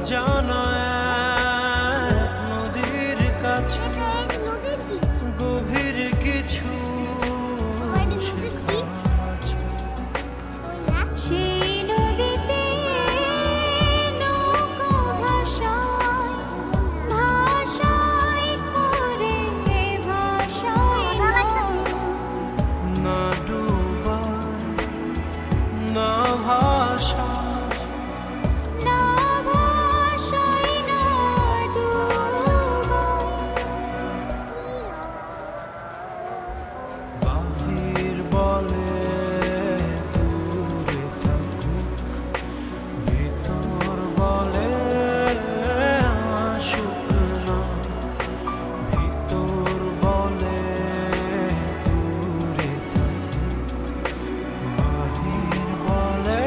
জানা এক নদীর কাছে গভীর কিছু শেখার আছে। সেই নদীতে নৌকা ভাসায় ভাসায় করে ভাসায় না ডুবায় না ভাসায় না ভাসায় না ডুবায়। বাহির বলে দূরে থাকুক, ভিতর বলে আসুক না। ভিতর বলে দূরে থাকুক, বাহির বলে